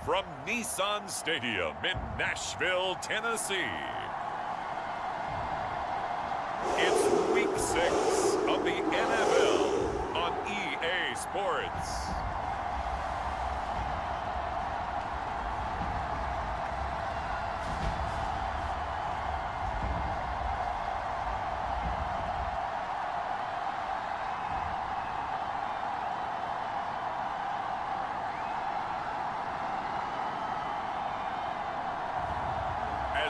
from Nissan Stadium in Nashville, Tennessee. It's Week 6 of the NFL on EA Sports.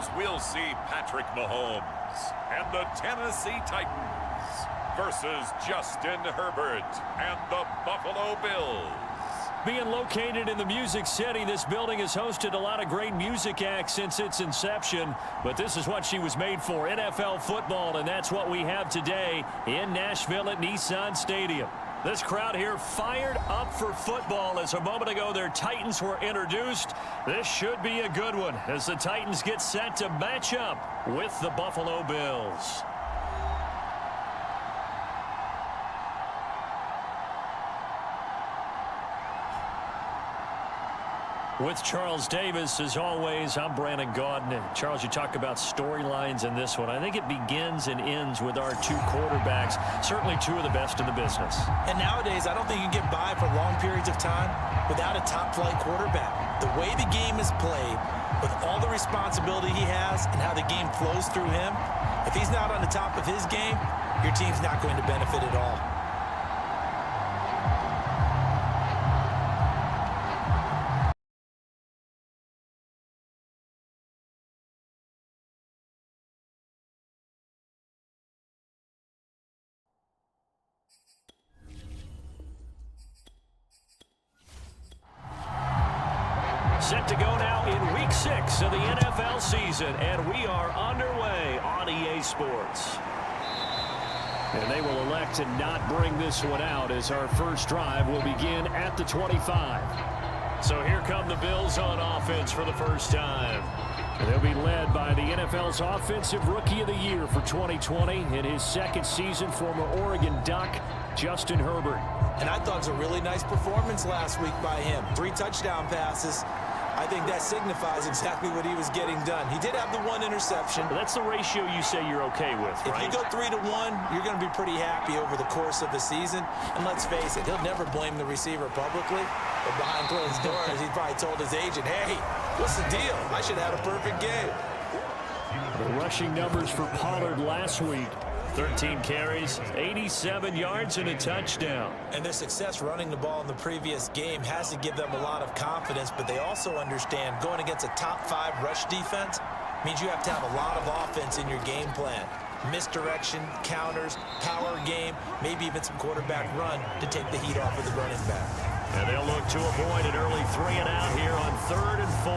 As we'll see Patrick Mahomes and the Tennessee Titans versus Justin Herbert and the Buffalo Bills. Being located in the Music City, this building has hosted a lot of great music acts since its inception, but this is what she was made for, NFL football, and that's what we have today in Nashville at Nissan Stadium. This crowd here fired up for football as a moment ago their Titans were introduced. This should be a good one as the Titans get set to match up with the Buffalo Bills. With Charles Davis, as always, I'm Brandon Gaudin. Charles, you talk about storylines in this one. I think it begins and ends with our two quarterbacks, certainly two of the best in the business. And nowadays, I don't think you can get by for long periods of time without a top-flight quarterback. The way the game is played, with all the responsibility he has and how the game flows through him, if he's not on the top of his game, your team's not going to benefit at all. Set to go now in Week 6 of the NFL season, and we are underway on EA Sports. And they will elect to not bring this one out as our first drive will begin at the 25. So here come the Bills on offense for the first time. They'll be led by the NFL's Offensive Rookie of the Year for 2020 in his second season, former Oregon Duck, Justin Herbert. And I thought it was a really nice performance last week by him. 3 touchdown passes. I think that signifies exactly what he was getting done. He did have the 1 interception. But that's the ratio you say you're okay with, right? If you go 3-1, you're going to be pretty happy over the course of the season. And let's face it, he'll never blame the receiver publicly. But behind closed doors, he probably told his agent, hey, what's the deal? I should have had a perfect game. The rushing numbers for Pollard last week. 13 carries, 87 yards, and a touchdown. And their success running the ball in the previous game has to give them a lot of confidence, but they also understand going against a top 5 rush defense means you have to have a lot of offense in your game plan. Misdirection, counters, power game, maybe even some quarterback run to take the heat off of the running back. And they'll look to avoid an early 3-and-out here on 3rd and 4.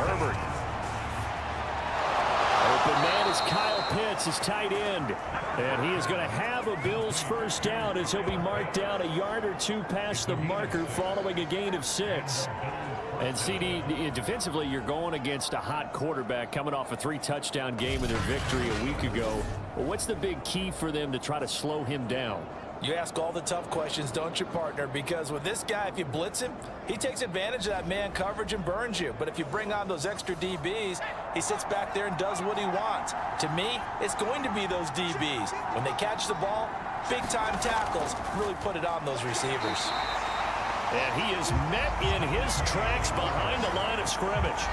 Herbert. Open man is Kyle Pitts, his tight end. And he is going to have a Bills first down as he'll be marked down a yard or 2 past the marker following a gain of 6. And CD, defensively, you're going against a hot quarterback coming off a 3-touchdown game in their victory a week ago. Well, what's the big key for them to try to slow him down? You ask all the tough questions, don't you, partner? Because with this guy, if you blitz him, he takes advantage of that man coverage and burns you. But if you bring on those extra DBs, he sits back there and does what he wants. To me, it's going to be those DBs. When they catch the ball, big-time tackles really put it on those receivers. And he is met in his tracks behind the line of scrimmage.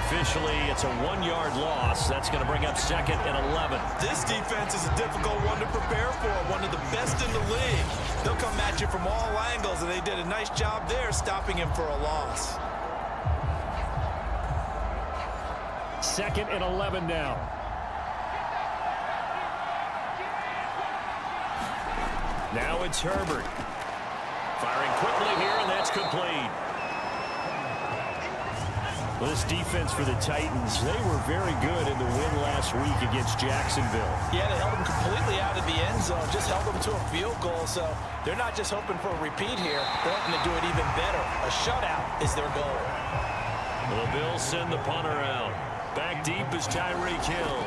Officially, it's a 1-yard loss. That's going to bring up 2nd and 11. This defense is a difficult one to prepare for, one of the best in the league. They'll come at you from all angles, and they did a nice job there stopping him for a loss. 2nd and 11 now. Now it's Herbert. Firing quickly here, and that's complete. Well, this defense for the Titans, they were very good in the win last week against Jacksonville. Yeah, they held them completely out of the end zone, just held them to a field goal, so they're not just hoping for a repeat here, they're hoping to do it even better. A shutout is their goal. The Bills send the punter out. Back deep is Tyreek Hill.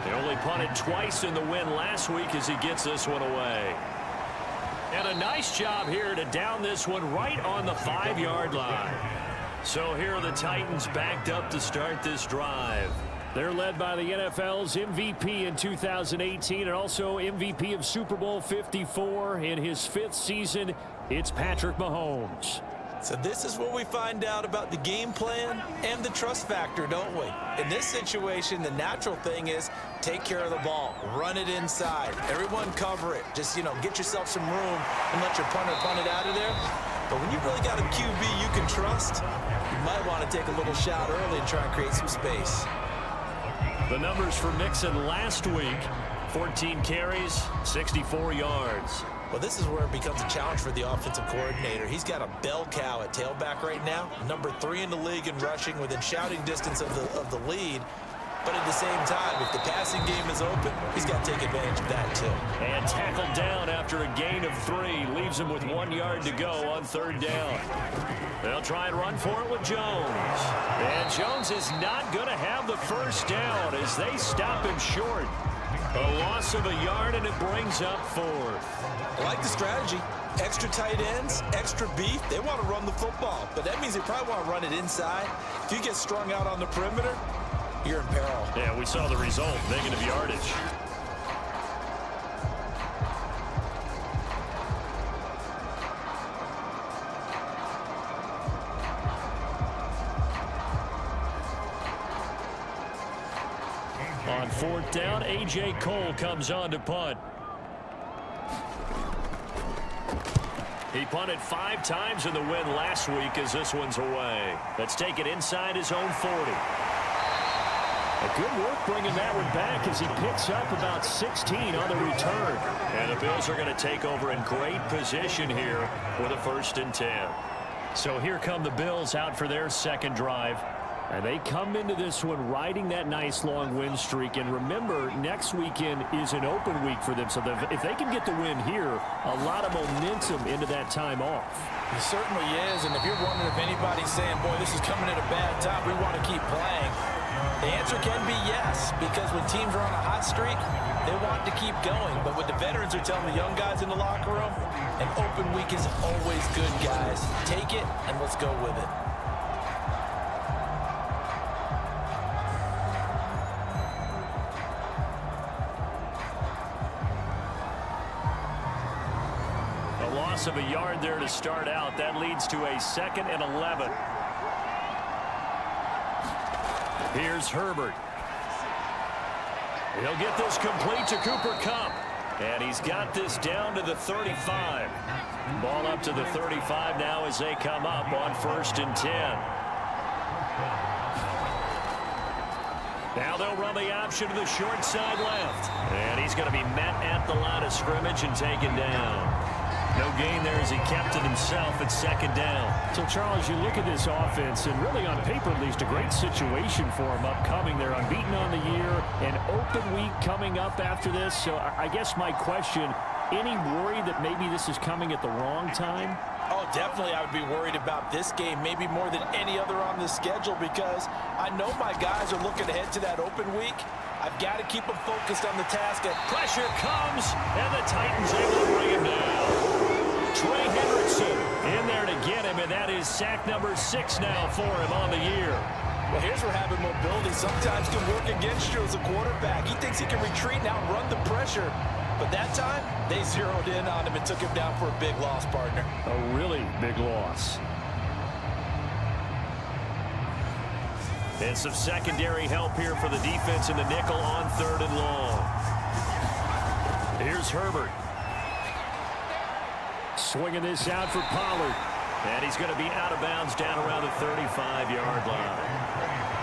They only punted twice in the win last week as he gets this one away. And a nice job here to down this one right on the 5-yard line. So here are the Titans backed up to start this drive. They're led by the NFL's MVP in 2018 and also MVP of Super Bowl 54 in his 5th season. It's Patrick Mahomes. So this is where we find out about the game plan and the trust factor, don't we? In this situation, the natural thing is take care of the ball, run it inside, everyone cover it. Just, get yourself some room and let your punter punt it out of there. But when you really got a QB you can trust, you might want to take a little shot early and try and create some space. The numbers for Mixon last week, 14 carries, 64 yards. Well, this is where it becomes a challenge for the offensive coordinator. He's got a bell cow at tailback right now, number 3 in the league in rushing, within shouting distance of the lead. But at the same time, if the passing game is open, he's got to take advantage of that too. And tackled down after a gain of 3. Leaves him with 1 yard to go on 3rd down. They'll try and run for it with Jones. And Jones is not going to have the first down as they stop him short. A loss of a yard, and it brings up 4th. I like the strategy. Extra tight ends, extra beef. They want to run the football, but that means they probably want to run it inside. If you get strung out on the perimeter, you're in peril. Yeah, we saw the result. Negative yardage. On 4th down, A.J. Cole comes on to punt. He punted 5 times in the win last week as this one's away. Let's take it inside his own 40. A good work bringing that one back as he picks up about 16 on the return. And the Bills are going to take over in great position here with a 1st and 10. So here come the Bills out for their 2nd drive. And they come into this one riding that nice long win streak. And remember, next weekend is an open week for them. So if they can get the win here, a lot of momentum into that time off. It certainly is. And if you're wondering if anybody's saying, boy, this is coming at a bad time, we want to keep playing, the answer can be yes. Because when teams are on a hot streak, they want to keep going. But what the veterans are telling the young guys in the locker room, an open week is always good, guys. Take it and let's go with it. Of a yard there to start out. That leads to a 2nd and 11. Here's Herbert. He'll get this complete to Cooper Kupp. And he's got this down to the 35. Ball up to the 35 now as they come up on 1st and 10. Now they'll run the option to the short side left. And he's going to be met at the line of scrimmage and taken down. No gain there as he kept it himself at 2nd down. So, Charles, you look at this offense, and really on paper at least, a great situation for them upcoming. They're unbeaten on the year, an open week coming up after this. So I guess my question, any worry that maybe this is coming at the wrong time? Oh, definitely I would be worried about this game, maybe more than any other on the schedule, because I know my guys are looking ahead to that open week. I've got to keep them focused on the task. Pressure comes, and the Titans able to bring him down. Trey Hendrickson in there to get him, and that is sack number 6 now for him on the year. Well, here's where having mobility sometimes can work against you as a quarterback. He thinks he can retreat and outrun the pressure. But that time, they zeroed in on him and took him down for a big loss, partner. A really big loss. And some secondary help here for the defense in the nickel on 3rd and long. Here's Herbert. Swinging this out for Pollard. And he's going to be out of bounds down around the 35-yard line.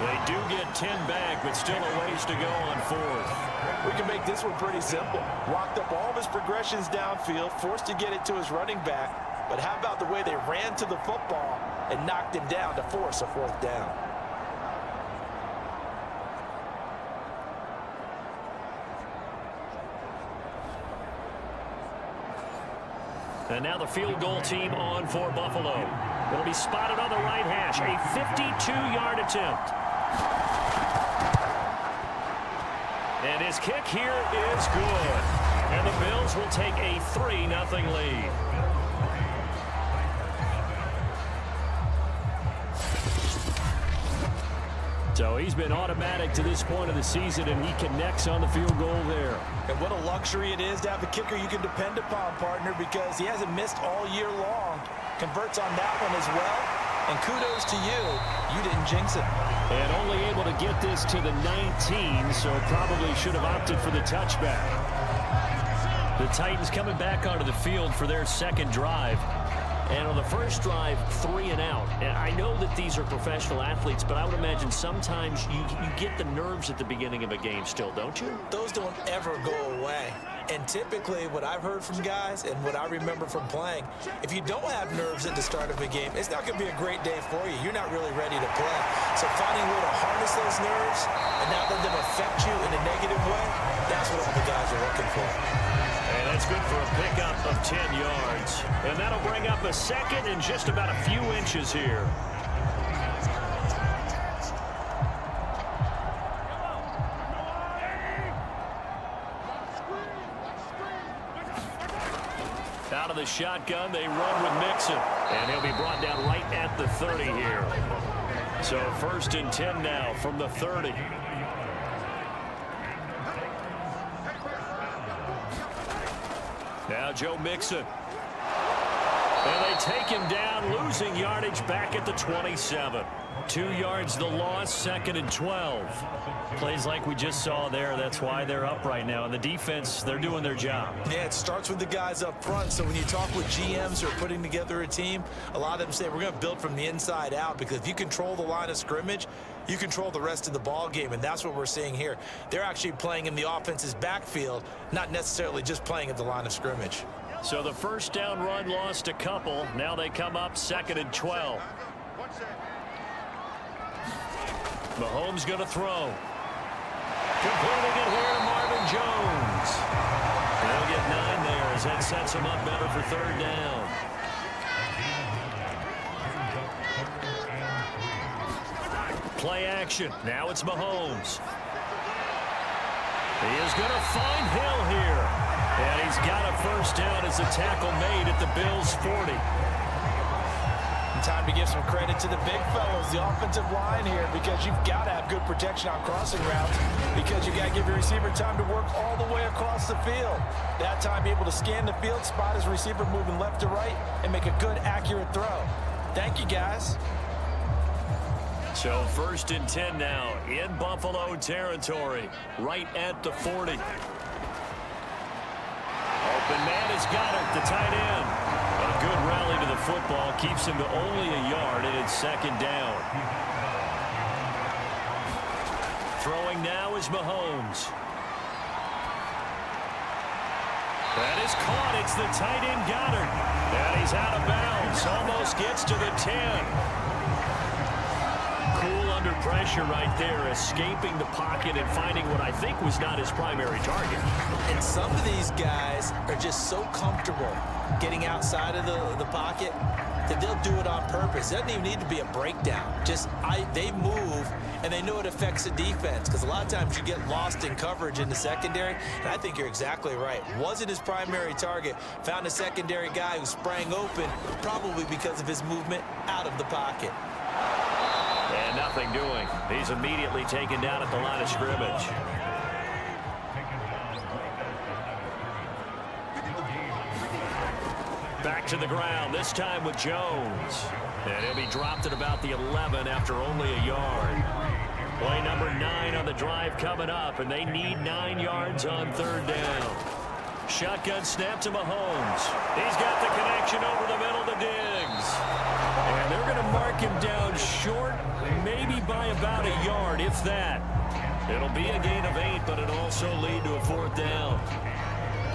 They do get 10 back, but still a ways to go on 4th. We can make this one pretty simple. Walked up all of his progressions downfield, forced to get it to his running back. But how about the way they ran to the football and knocked him down to force a 4th down? And now the field goal team on for Buffalo. It'll be spotted on the right hash. A 52-yard attempt. And his kick here is good. And the Bills will take a 3-0 lead. So he's been automatic to this point of the season, and he connects on the field goal there. And what a luxury it is to have a kicker you can depend upon, partner, because he hasn't missed all year long. Converts on that one as well. And kudos to you. You didn't jinx it. And only able to get this to the 19, so probably should have opted for the touchback. The Titans coming back onto the field for their second drive. And on the first drive, 3 and out. And I know that these are professional athletes, but I would imagine sometimes you get the nerves at the beginning of a game still, don't you? Those don't ever go away. And typically what I've heard from guys and what I remember from playing, if you don't have nerves at the start of a game, it's not going to be a great day for you. You're not really ready to play. So finding a way to harness those nerves and not let them affect you in a negative way, that's what all the guys are looking for. And that's good for a pickup of 10 yards. And that'll bring up a second and just about a few inches here. Out of the shotgun, they run with Mixon. And he'll be brought down right at the 30 here. So 1st and 10 now from the 30. Now Joe Mixon. And they take him down, losing yardage back at the 27. 2 yards the loss, 2nd and 12. Plays like we just saw there. That's why they're up right now. And the defense, they're doing their job. Yeah, it starts with the guys up front. So when you talk with GMs who are putting together a team, a lot of them say we're going to build from the inside out, because if you control the line of scrimmage, you control the rest of the ball game, and that's what we're seeing here. They're actually playing in the offense's backfield, not necessarily just playing at the line of scrimmage. So the first down run lost a couple. Now they come up 2nd and 12. Mahomes going to throw. Completing it here to Marvin Jones. They'll get 9 there as that sets him up better for 3rd down. Play action. Now it's Mahomes. He is going to find Hill here. And he's got a first down as a tackle made at the Bills' 40. And time to give some credit to the big fellas, the offensive line here, because you've got to have good protection on crossing routes, because you got to give your receiver time to work all the way across the field. That time, be able to scan the field, spot his receiver moving left to right, and make a good, accurate throw. Thank you, guys. So 1st and 10 now in Buffalo territory, right at the 40. Open man has got it, the tight end. A good rally to the football keeps him to only a yard, and it's 2nd down. Throwing now is Mahomes. That is caught. It's the tight end Goddard. And he's out of bounds. Almost gets to the 10. Cool under pressure right there, escaping the pocket and finding what I think was not his primary target. And some of these guys are just so comfortable getting outside of the pocket that they'll do it on purpose. It doesn't even need to be a breakdown. They move, and they know it affects the defense, because a lot of times you get lost in coverage in the secondary, and I think you're exactly right. Wasn't his primary target. Found a secondary guy who sprang open, probably because of his movement out of the pocket. And nothing doing. He's immediately taken down at the line of scrimmage. Back to the ground, this time with Jones. And he'll be dropped at about the 11 after only a yard. Play number 9 on the drive coming up, and they need 9 yards on 3rd down. Shotgun snap to Mahomes. He's got the connection over the middle to Diggs. And they're going to mark him down short, maybe by about a yard, if that. It'll be a gain of 8, but it'll also lead to a 4th down.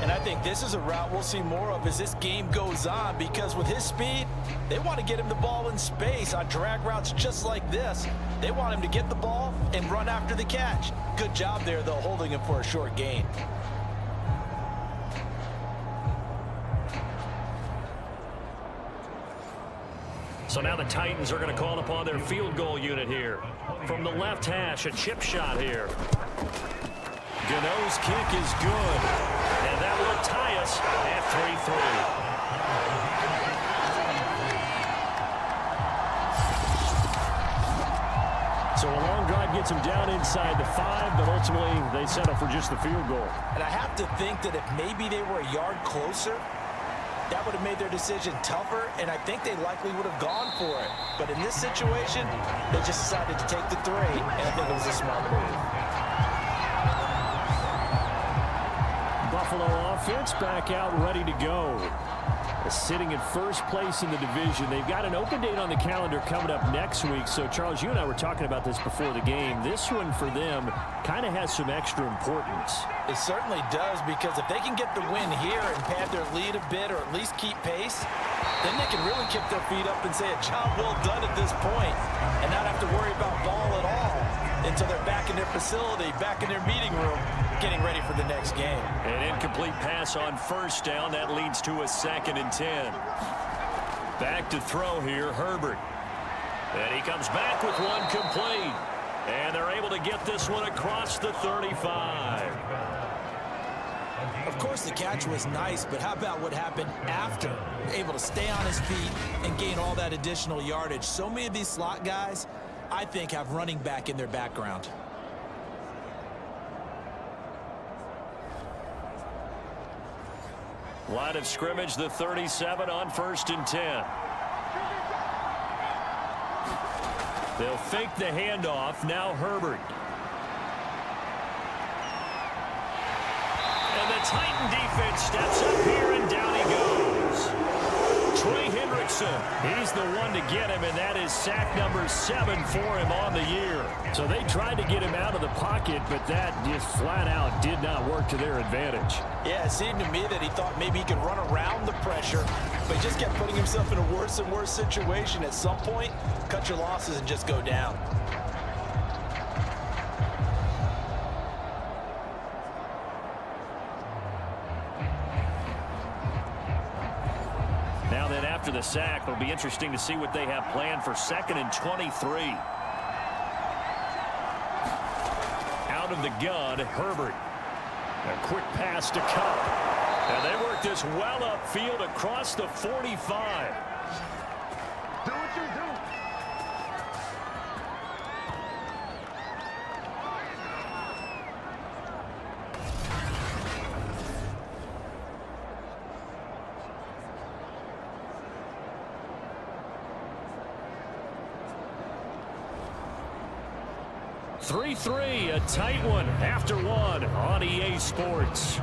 And I think this is a route we'll see more of as this game goes on, because with his speed, they want to get him the ball in space on drag routes just like this. They want him to get the ball and run after the catch. Good job there, though, holding him for a short gain. So now the Titans are going to call upon their field goal unit here. From the left hash, a chip shot here. Gano's kick is good. And that will tie us at 3-3. So a long drive gets them down inside the 5, but ultimately they settle for just the field goal. And I have to think that if maybe they were a yard closer, that would have made their decision tougher, and I think they likely would have gone for it. But in this situation, they just decided to take the 3, and I think it was a smart move. Buffalo offense back out ready to go. Sitting in first place in the division. They've got an open date on the calendar coming up next week. So, Charles, you and I were talking about this before the game. This one for them kind of has some extra importance. It certainly does, because if they can get the win here and pad their lead a bit or at least keep pace, then they can really kick their feet up and say a job well done at this point and not have to worry about ball at all until they're back in their facility, back in their meeting room, getting ready for the next game. An incomplete pass on first down. That leads to a 2nd and 10. Back to throw here, Herbert. And he comes back with one complete. And they're able to get this one across the 35. Of course, the catch was nice, but how about what happened after? Able to stay on his feet and gain all that additional yardage. So many of these slot guys, I think, have running back in their background. Line of scrimmage, the 37 on 1st and 10. They'll fake the handoff. Now Herbert. And the Titan defense steps up here, and down he goes. Trey Hendrickson, he's the one to get him, and that is sack number 7 for him on the year. So they tried to get him out of the pocket, but that just flat out did not work to their advantage. Yeah, it seemed to me that he thought maybe he could run around the pressure, but he just kept putting himself in a worse and worse situation. At some point, cut your losses and just go down. Now then, after the sack, it'll be interesting to see what they have planned for 2nd and 23. Out of the gun, Herbert. A quick pass to Cup. And they work this well upfield across the 45. Do what you do. 3-3, a tight one after one on EA Sports.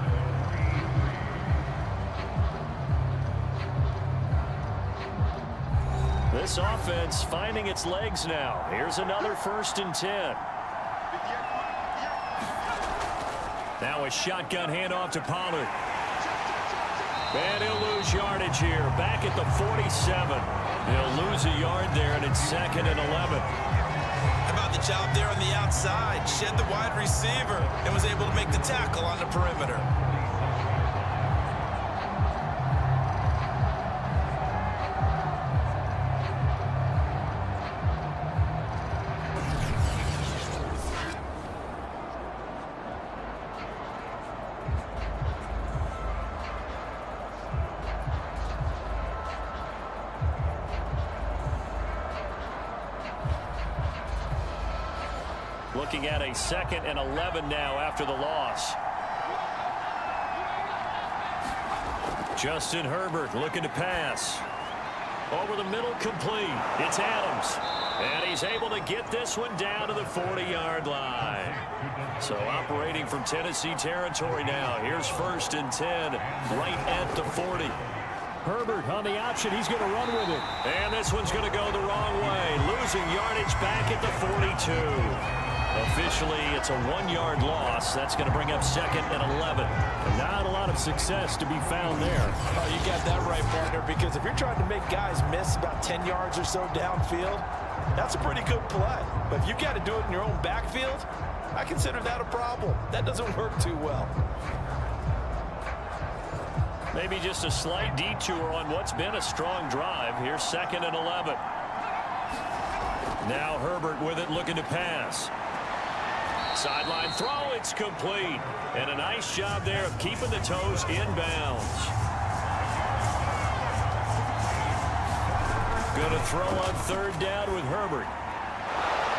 This offense finding its legs now. Here's another 1st and 10. Now a shotgun handoff to Pollard. And he'll lose yardage here. Back at the 47. He'll lose a yard there, and it's 2nd and 11. How about the job there on the outside? Shed the wide receiver and was able to make the tackle on the perimeter. Looking at a 2nd and 11 now after the loss. Justin Herbert looking to pass. Over the middle, complete. It's Adams. And he's able to get this one down to the 40-yard line. So operating from Tennessee territory now. Here's 1st and 10 right at the 40. Herbert on the option. He's going to run with it. And this one's going to go the wrong way. Losing yardage back at the 42. Officially, it's a 1-yard loss. That's going to bring up 2nd and 11. Not a lot of success to be found there. Oh, you got that right, partner, because if you're trying to make guys miss about 10 yards or so downfield, that's a pretty good play. But if you got to do it in your own backfield, I consider that a problem. That doesn't work too well. Maybe just a slight detour on what's been a strong drive. Here's 2nd and 11. Now Herbert with it, looking to pass. Sideline throw, it's complete. And a nice job there of keeping the toes in bounds. Going to throw on third down with Herbert.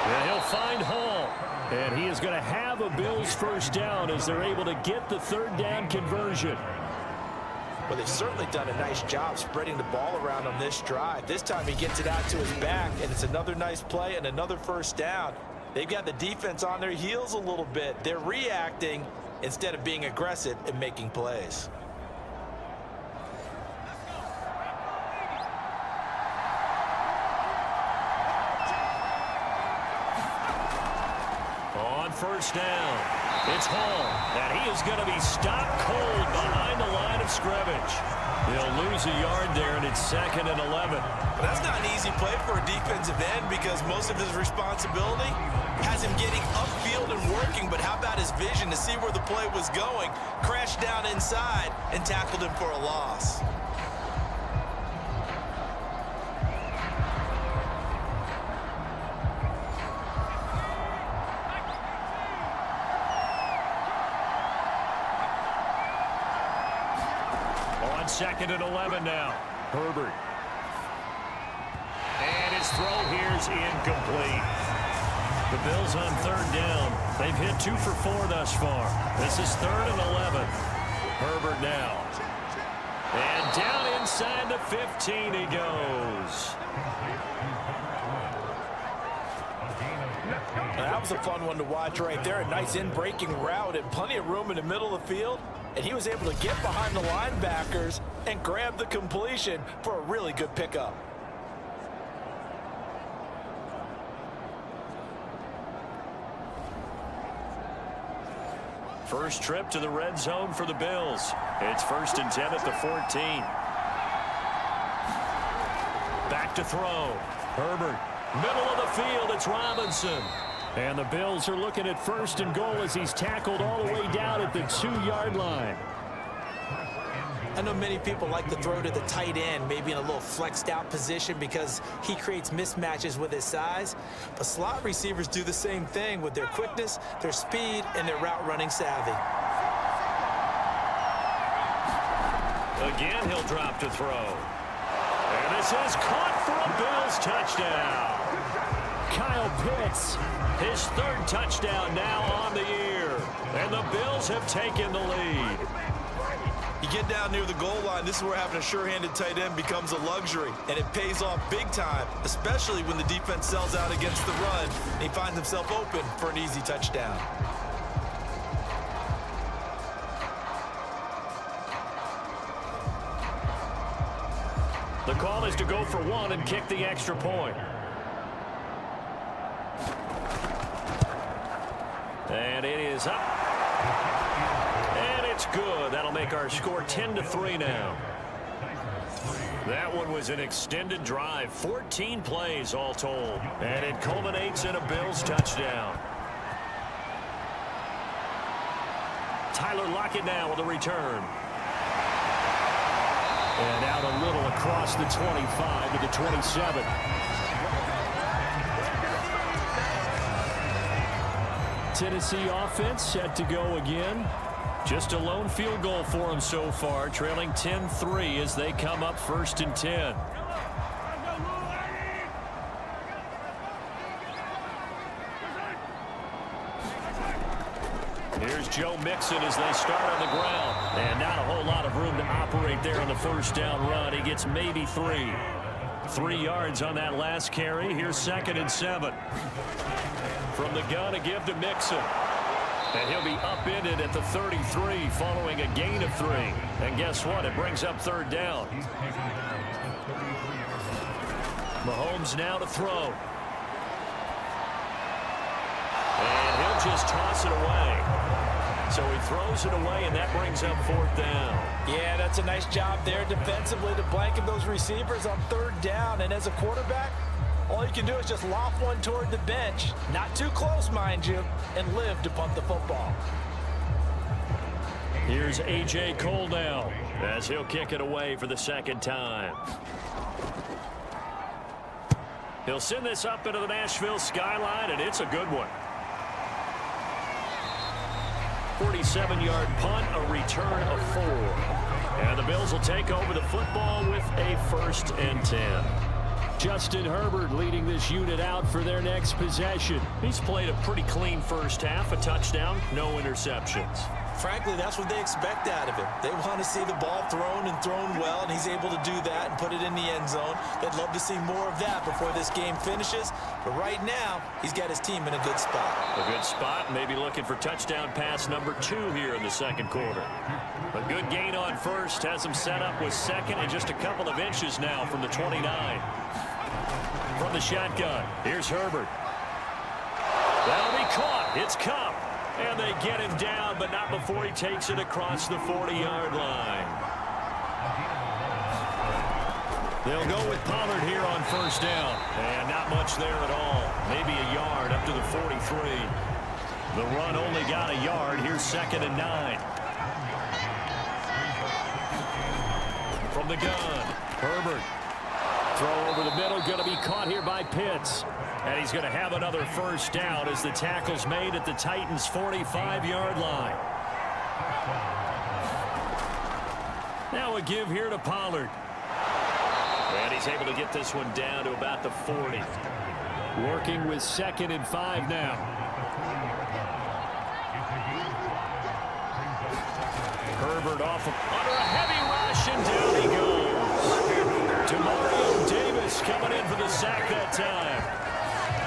And he'll find Hall. And he is going to have a Bills first down as they're able to get the third down conversion. Well, they've certainly done a nice job spreading the ball around on this drive. This time he gets it out to his back, and it's another nice play and another first down. They've got the defense on their heels a little bit. They're reacting instead of being aggressive and making plays. On first down, it's Hall, and he is going to be stopped cold behind the line of scrimmage. He'll lose a yard there, and it's 2nd and 11. But that's not an easy play for a defensive end because most of his responsibility has him getting upfield and working. But how about his vision to see where the play was going, crashed down inside, and tackled him for a loss? On 2nd and 11 now. Herbert. And his throw here's incomplete. The Bills on third down. They've hit 2 for 4 thus far. This is 3rd and 11. Herbert now. And down inside the 15 he goes. That was a fun one to watch right there. A nice in-breaking route and plenty of room in the middle of the field. And he was able to get behind the linebackers and grab the completion for a really good pickup. First trip to the red zone for the Bills. It's 1st and 10 at the 14. Back to throw. Herbert. Middle of the field, it's Robinson. And the Bills are looking at 1st and goal as he's tackled all the way down at the 2-yard line. I know many people like to throw to the tight end, maybe in a little flexed out position because he creates mismatches with his size. But slot receivers do the same thing with their quickness, their speed, and their route running savvy. Again, he'll drop to throw. And this is caught for a Bills touchdown. Kyle Pitts. His 3rd touchdown now on the year. And the Bills have taken the lead. You get down near the goal line, this is where having a sure-handed tight end becomes a luxury, and it pays off big time, especially when the defense sells out against the run, and he finds himself open for an easy touchdown. The call is to go for 1 and kick the extra point. And it is up. And it's good. That'll make our score 10-3 now. That one was an extended drive. 14 plays all told. And it culminates in a Bills touchdown. Tyler Lockett now with a return. And out a little across the 25 to the 27. Tennessee offense set to go again. Just a lone field goal for them so far, trailing 10-3 as they come up 1st and 10. Here's Joe Mixon as they start on the ground. And not a whole lot of room to operate there on the first down run. He gets maybe 3. 3 yards on that last carry. Here's 2nd and 7. From the gun to give to Mixon. And he'll be upended at the 33 following a gain of 3. And guess what? It brings up 3rd down. Mahomes now to throw. And he'll just toss it away. So he throws it away, and that brings up 4th down. Yeah, that's a nice job there defensively to blanket those receivers on 3rd down. And as a quarterback, all you can do is just loft one toward the bench, not too close, mind you, and live to punt the football. Here's A.J. Cole now as he'll kick it away for the 2nd time. He'll send this up into the Nashville skyline, and it's a good one. 47-yard punt, a return of 4. And the Bills will take over the football with a 1st and 10. Justin Herbert leading this unit out for their next possession. He's played a pretty clean first half, a touchdown, no interceptions. Frankly, that's what they expect out of him. They want to see the ball thrown and thrown well, and he's able to do that and put it in the end zone. They'd love to see more of that before this game finishes. But right now, he's got his team in a good spot. A good spot, maybe looking for touchdown pass number 2 here in the second quarter. A good gain on first, has him set up with second and just a couple of inches now from the 29. From the shotgun, here's Herbert. That'll be caught. It's Cup. And they get him down, but not before he takes it across the 40-yard line. They'll go with Pollard here on first down. And not much there at all. Maybe a yard up to the 43. The run only got a yard. Here's 2nd and 9. From the gun, Herbert. Throw over the middle, going to be caught here by Pitts. And he's going to have another first down as the tackle's made at the Titans' 45-yard line. Now a give here to Pollard. And he's able to get this one down to about the 40. Working with 2nd and 5 now. Herbert off under a heavy rush, and down he goes. Demario Davis coming in for the sack that time.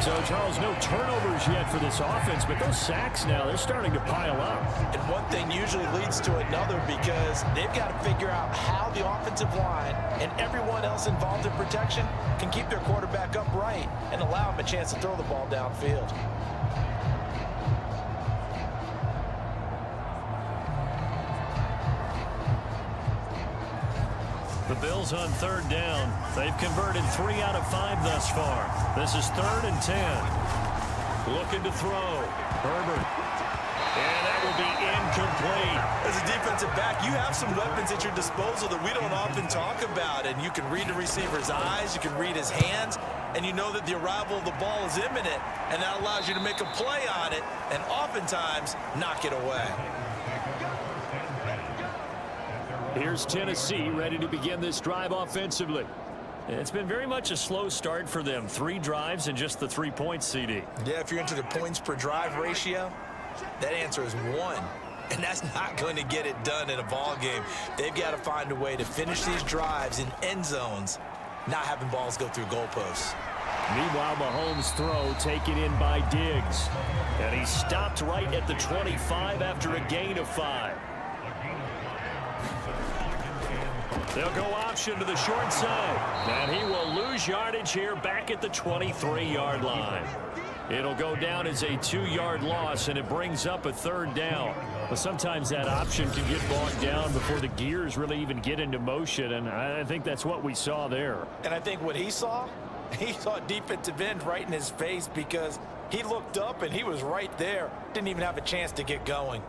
So, Charles, no turnovers yet for this offense, but those sacks now, they're starting to pile up. And one thing usually leads to another because they've got to figure out how the offensive line and everyone else involved in protection can keep their quarterback upright and allow him a chance to throw the ball downfield. The Bills on 3rd down. They've converted 3 out of 5 thus far. This is 3rd and 10. Looking to throw. Herbert. And that will be incomplete. As a defensive back, you have some weapons at your disposal that we don't often talk about. And you can read the receiver's eyes, you can read his hands, and you know that the arrival of the ball is imminent. And that allows you to make a play on it and oftentimes knock it away. Here's Tennessee ready to begin this drive offensively. It's been very much a slow start for them. 3 drives and just the 3 points, CD. Yeah, if you're into the points per drive ratio, that answer is 1. And that's not going to get it done in a ball game. They've got to find a way to finish these drives in end zones, not having balls go through goalposts. Meanwhile, Mahomes' throw taken in by Diggs. And he stopped right at the 25 after a gain of 5. They'll go option to the short side. And he will lose yardage here back at the 23-yard line. It'll go down as a 2-yard loss, and it brings up a 3rd down. But sometimes that option can get bogged down before the gears really even get into motion, and I think that's what we saw there. And I think what he saw defensive end right in his face because he looked up and he was right there. Didn't even have a chance to get going.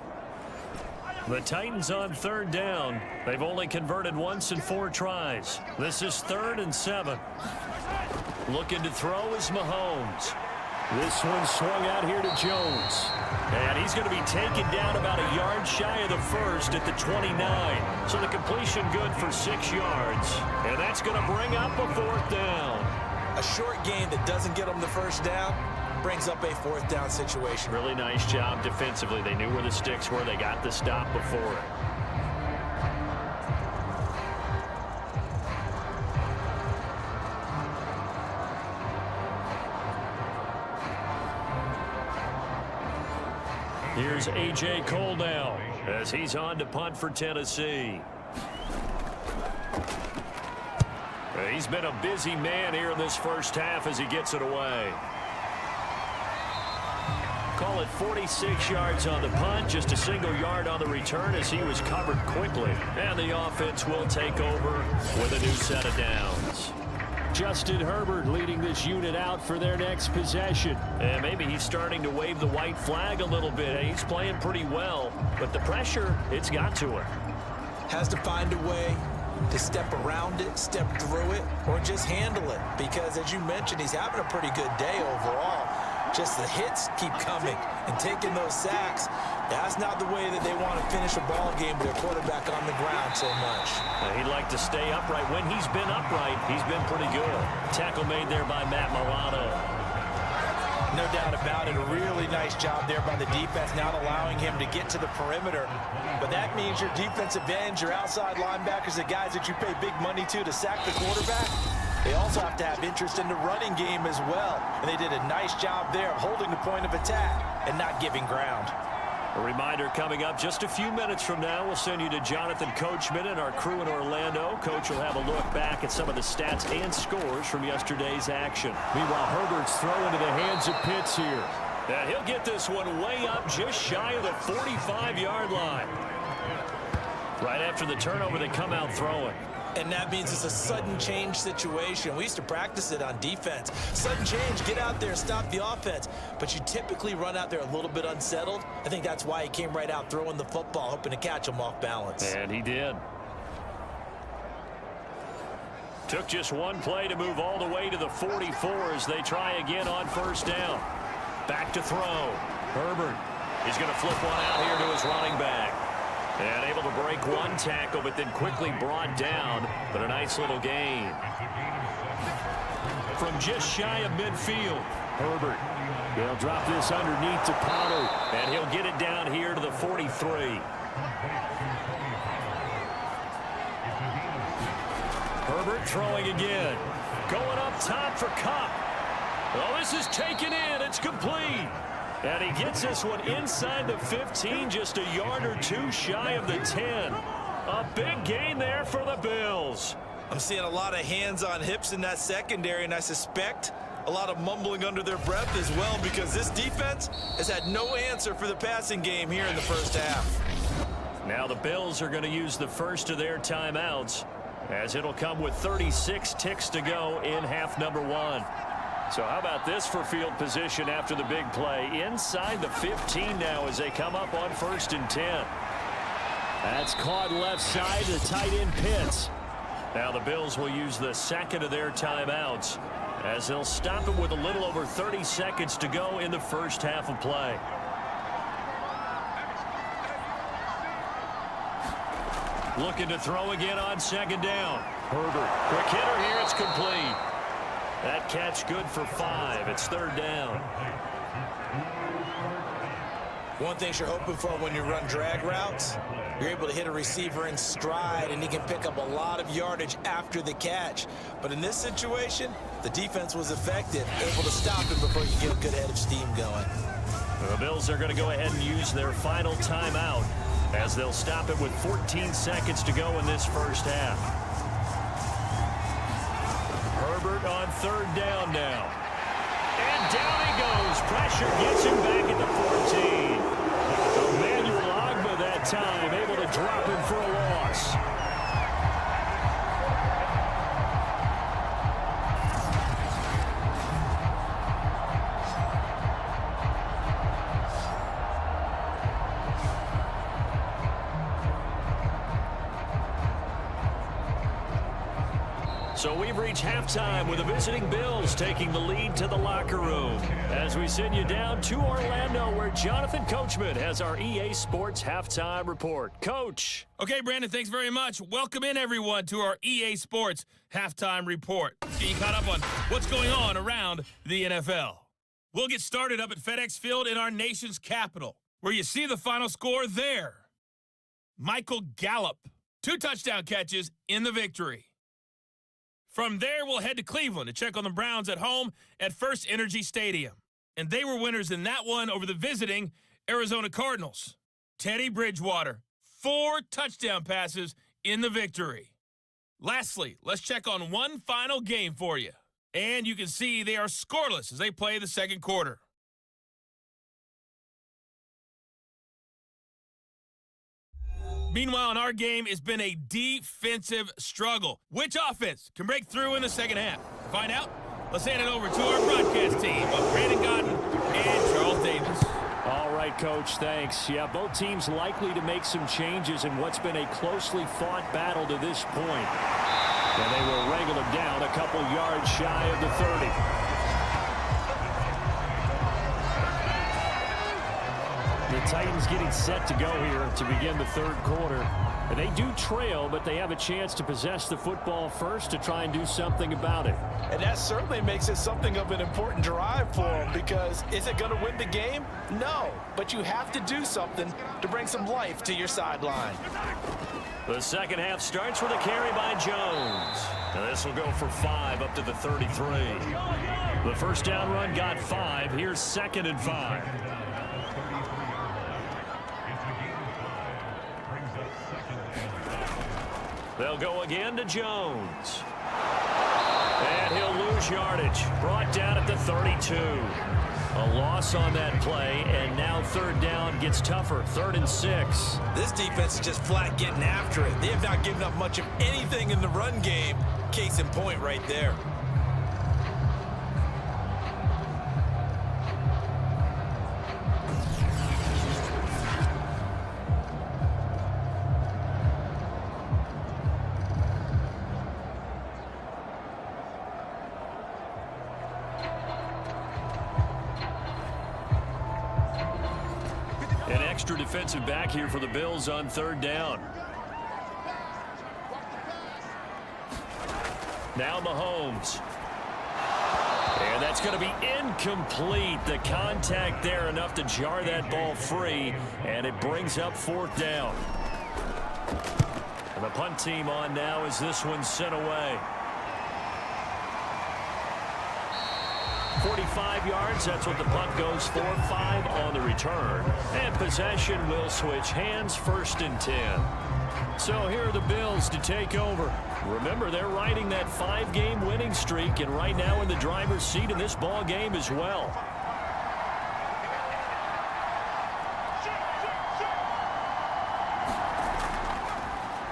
The Titans on 3rd down. They've only converted once in 4 tries. This is 3rd and 7. Looking to throw is Mahomes. This one swung out here to Jones. And he's going to be taken down about a yard shy of the 1st at the 29. So the completion good for 6 yards. And that's going to bring up a 4th down. A short gain that doesn't get them the 1st down brings up a 4th down situation. Really nice job defensively. They knew where the sticks were. They got the stop before it. Here's A.J. Cole now as he's on to punt for Tennessee. He's been a busy man here in this first half as he gets it away. Call it 46 yards on the punt, just a single yard on the return as he was covered quickly. And the offense will take over with a new set of downs. Justin Herbert leading this unit out for their next possession. And maybe he's starting to wave the white flag a little bit. He's playing pretty well, but the pressure, it's got to him. Has to find a way to step around it, step through it, or just handle it. Because as you mentioned, he's having a pretty good day overall. Just the hits keep coming and taking those sacks That's not the way that they want to finish a ball game with their quarterback on the ground so much. He'd like to stay upright. When he's been upright, he's been pretty good. Tackle made there by Matt Milano. No doubt about it. A really nice job there by the defense, not allowing him to get to the perimeter. But that means your defensive ends, your outside linebackers, the guys that you pay big money to sack the quarterback, they also have to have interest in the running game as well. And they did a nice job there of holding the point of attack and not giving ground. A reminder coming up just a few minutes from now. We'll send you to Jonathan Coachman and our crew in Orlando. Coach will have a look back at some of the stats and scores from yesterday's action. Meanwhile, Herbert's throw into the hands of Pitts here. And he'll get this one way up just shy of the 45-yard line. Right after the turnover, they come out throwing. And that means it's a sudden change situation. We used to practice it on defense. Sudden change, get out there, stop the offense. But you typically run out there a little bit unsettled. I think that's why he came right out throwing the football, hoping to catch him off balance. And he did. Took just one play to move all the way to the 44 as they try again on first down. Back to throw. Herbert is going to flip one out here to his running back. And able to break one tackle, but then quickly brought down. But a nice little gain. From just shy of midfield, Herbert. They'll drop this underneath to Pollard. And he'll get it down here to the 43. Herbert throwing again. Going up top for Kupp. Well, this is taken in. It's complete. And he gets this one inside the 15, just a yard or two shy of the 10. A big gain there for the Bills. I'm seeing a lot of hands on hips in that secondary, and I suspect a lot of mumbling under their breath as well, because this defense has had no answer for the passing game here in the first half. Now the Bills are going to use the first of their timeouts, as it'll come with 36 ticks to go in half number one. So how about this for field position after the big play? Inside the 15 now as they come up on 1st and 10. That's caught left side, the tight end Pitts. Now the Bills will use the second of their timeouts as they'll stop it with a little over 30 seconds to go in the first half of play. Looking to throw again on second down. Herbert, quick hitter here, it's complete. That catch good for 5. It's 3rd down. One thing you're hoping for when you run drag routes, you're able to hit a receiver in stride, and he can pick up a lot of yardage after the catch. But in this situation, the defense was effective, able to stop him before you get a good head of steam going. The Bills are going to go ahead and use their final timeout as they'll stop it with 14 seconds to go in this first half. Herbert on 3rd down now. And down he goes. Pressure gets him back at the 14. Emmanuel Ogbah that time able to drop him for a loss. So we've reached halftime with the visiting Bills taking the lead to the locker room. As we send you down to Orlando, where Jonathan Coachman has our EA Sports halftime report. Coach. Okay, Brandon, thanks very much. Welcome in, everyone, to our EA Sports halftime report. Get you caught up on what's going on around the NFL. We'll get started up at FedEx Field in our nation's capital, where you see the final score there. Michael Gallup, 2 touchdown catches in the victory. From there, we'll head to Cleveland to check on the Browns at home at First Energy Stadium. And they were winners in that one over the visiting Arizona Cardinals. Teddy Bridgewater, 4 touchdown passes in the victory. Lastly, let's check on one final game for you. And you can see they are scoreless as they play the second quarter. Meanwhile, in our game, it's been a defensive struggle. Which offense can break through in the second half? To find out, let's hand it over to our broadcast team of Brandon Godden and Charles Davis. All right, Coach, thanks. Yeah, both teams likely to make some changes in what's been a closely fought battle to this point. And they will wrangle him down a couple yards shy of the 30. The Titans getting set to go here to begin the third quarter. And they do trail, but they have a chance to possess the football first to try and do something about it. And that certainly makes it something of an important drive for them, because is it going to win the game? No, but you have to do something to bring some life to your sideline. The second half starts with a carry by Jones. And this will go for 5 up to the 33. The first down run got 5. Here's 2nd and 5. They'll go again to Jones. And he'll lose yardage. Brought down at the 32. A loss on that play, and now third down gets tougher. 3rd and 6. This defense is just flat getting after it. They have not given up much of anything in the run game. Case in point right there. An extra defensive back here for the Bills on third down. Now Mahomes. And that's going to be incomplete. The contact there enough to jar that ball free, and it brings up 4th down. And the punt team on now as this one's sent away. 45 yards, that's what the punt goes for. 5 on the return. And possession will switch hands, 1st and 10. So here are the Bills to take over. Remember, they're riding that 5-game winning streak, and right now in the driver's seat in this ball game as well.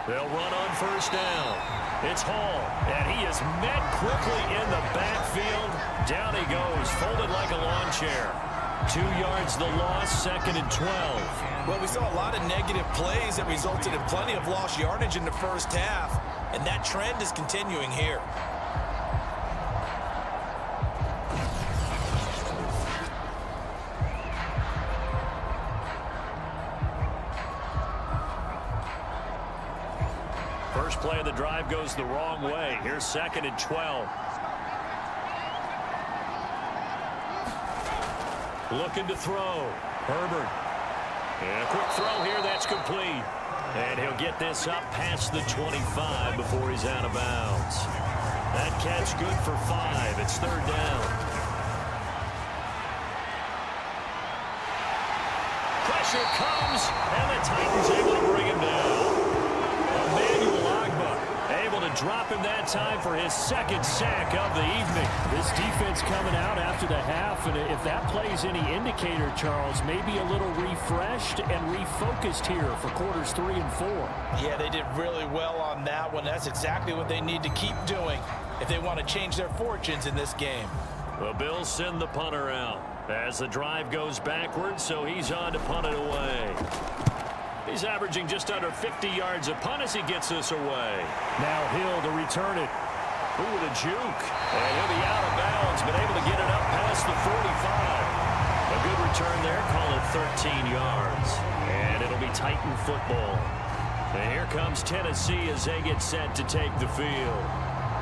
They'll run on 1st down. It's Hall, and he is met quickly in the backfield. Down he goes, folded like a lawn chair. 2 yards the loss, 2nd and 12. Well, we saw a lot of negative plays that resulted in plenty of lost yardage in the first half, and that trend is continuing here. First play of the drive goes the wrong way. Here's 2nd and 12. Looking to throw. Herbert. And a quick throw here. That's complete. And he'll get this up past the 25 before he's out of bounds. That catch good for 5. It's 3rd down. Pressure comes, and the Titans able to bring him down. Able to drop him that time for his 2nd sack of the evening. This defense coming out after the half, and if that plays any indicator, Charles, maybe a little refreshed and refocused here for quarters 3 and 4. Yeah, they did really well on that one. That's exactly what they need to keep doing if they want to change their fortunes in this game. The Bills send the punter out as the drive goes backwards, so he's on to punt it away. He's averaging just under 50 yards a punt as he gets this away. Now Hill to return it. Ooh, the juke. And he'll be out of bounds, but able to get it up past the 45. A good return there, call it 13 yards. And it'll be Titan football. And here comes Tennessee as they get set to take the field.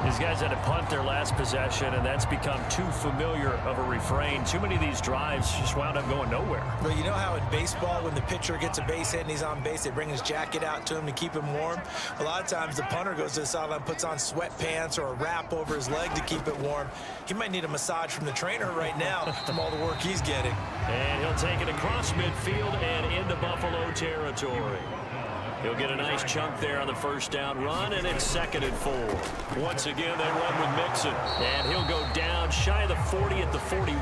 These guys had to punt their last possession, and that's become too familiar of a refrain. Too many of these drives just wound up going nowhere. But you know how in baseball, when the pitcher gets a base hit and he's on base, they bring his jacket out to him to keep him warm? A lot of times the punter goes to the sideline, puts on sweatpants or a wrap over his leg to keep it warm. He might need a massage from the trainer right now from all the work he's getting. And he'll take it across midfield and into Buffalo territory. He'll get a nice chunk there on the first down run, and it's 2nd and 4. Once again, they run with Mixon, and he'll go down shy of the 40 at the 41.